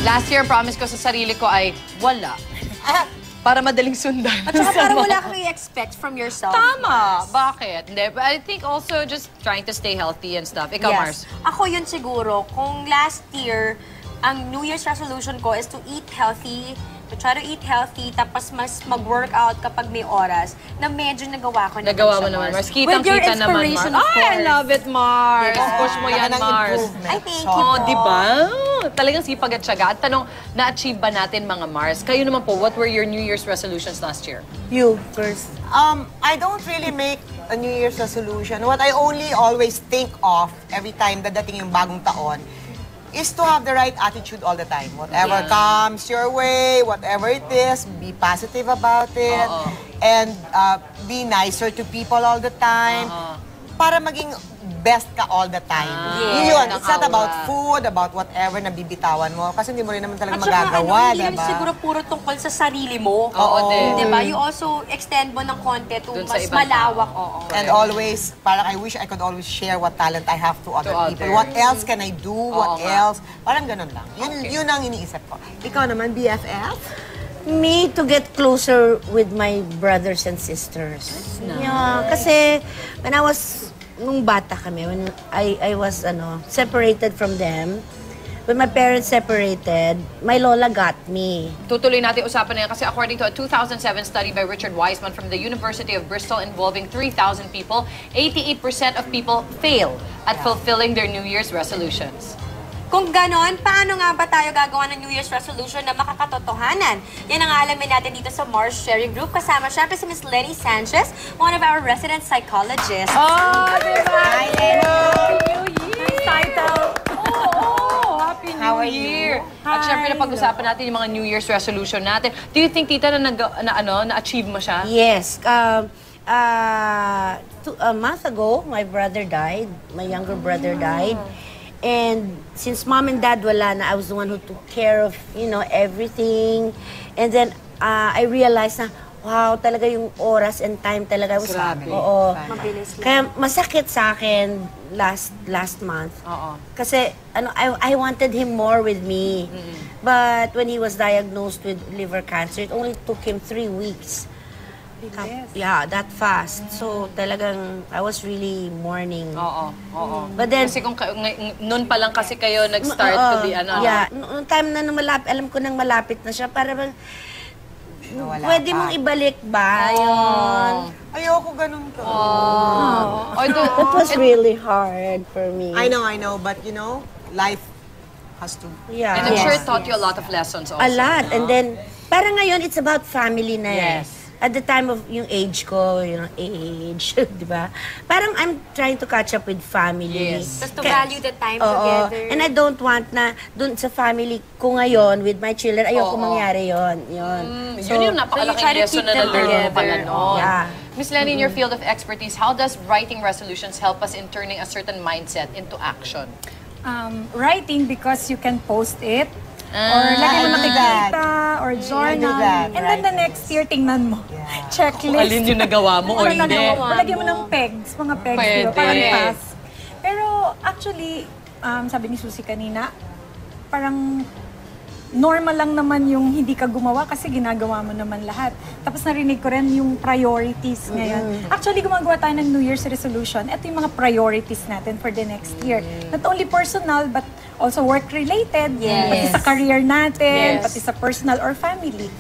Last year, promise ko sa sarili ko ay wala. Para madaling sundan. At saka parang wala kang i-expect from yourself. Tama. Bakit? Hindi. But I think also just trying to stay healthy and stuff. Ikaw, Mars? Ako yun siguro. Kung last year, ang New Year's resolution ko is to eat healthy, to try to eat healthy, tapos mas mag-workout kapag may oras, na medyo nagawa ko naman Nagawa siya, mo naman, Mars. With your Kitang-kita naman, Mars. inspiration, of course. I love it, Mars. Yeah. Push mo yan, Mars. Ay, thank you Oh, po. di ba? Talagang sipag at syaga. At tanong, na-achieve ba natin, mga Mars? Kayo naman po, what were your New Year's resolutions last year? You first. I don't really make a New Year's resolution. What I only always think of every time dadating yung bagong taon is to have the right attitude all the time. Whatever comes your way, whatever it is, be positive about it. And be nicer to people all the time. Para maging best ka all the time. Yun, it's not about food, about whatever na bibitawan mo. Kasi hindi mo rin naman talaga magagawa, hindi lang siguro puro tungkol sa sarili mo. Oo, din. Diba? You also extend mo ng konti to Dun sa mas ibang malawak. And always, parang I wish I could always share what talent I have to other people. What else can I do? What else? Parang ganun lang. Yun ang iniisip ko. Ikaw naman, BFF? Me to get closer with my brothers and sisters. Yeah, kasi when I was, nung bata kami, when I was separated from them, when my parents separated, my lola got me. Tutuloy natin usapan na yan kasi according to a 2007 study by Richard Wiseman from the University of Bristol involving 3,000 people, 88% of people fail at fulfilling their New Year's resolutions. Kung ganon, paano nga ba tayo gagawa ng New Year's resolution na makakatotohanan? Yan ang alamin natin dito sa Mars Sharing Group. Kasama syempre si Miss Lenny Sanchez, one of our resident psychologists. Oh, diba? Hi, Lenny! New Year! Title! Oh, Happy New Year! At syempre napag-usapan natin yung mga New Year's resolution natin. Do you think, tita, na-achieve mo siya? Yes. A month ago, my brother died. My younger brother died. And since mom and dad wala na, I was the one who took care of, everything. And then I realized na, wow, talaga yung oras and time talaga. Oo. Mabilis lang. Kaya masakit sa akin last month. Kasi I wanted him more with me. But when he was diagnosed with liver cancer, it only took him 3 weeks. Yeah, that fast. So, talagang, I was really mourning. But then, Kasi kung noon pa lang kasi kayo nag-start to be Yeah, noong time na malapit, alam ko nang malapit na siya, para bang, pwede mong ibalik ba yun? Ayoko ganun ka. It was really hard for me. I know, but life has to. Yeah. And I'm sure it taught you a lot of lessons also. A lot. And then, parang ngayon, it's about family na eh. At the time of yung age ko, age, di ba? Parang I'm trying to catch up with family. Just to value the time together. And I don't want na dun sa family ko ngayon with my children, ayoko mangyari yun. So, yun yung napakalaking lesson na na-learn mo pala noon. Yeah. Miss Lenny, in your field of expertise, how does writing resolutions help us in turning a certain mindset into action? Writing because you can post it. Or lagi mo nakikita, or journal. And then the next year, tingnan mo. Checklist. Alin yung nagawa mo o hindi? Lagyan mo ng pegs, mga pegs. Pwede. Parang pass. Pero actually, sabi ni Susie kanina, parang normal lang naman yung hindi ka gumawa kasi ginagawa mo naman lahat. Tapos narinig ko rin yung priorities ngayon. Actually, gumagawa tayo ng New Year's resolution. Ito yung mga priorities natin for the next year. Not only personal, but also work-related. Pati sa career natin, pati sa personal or family.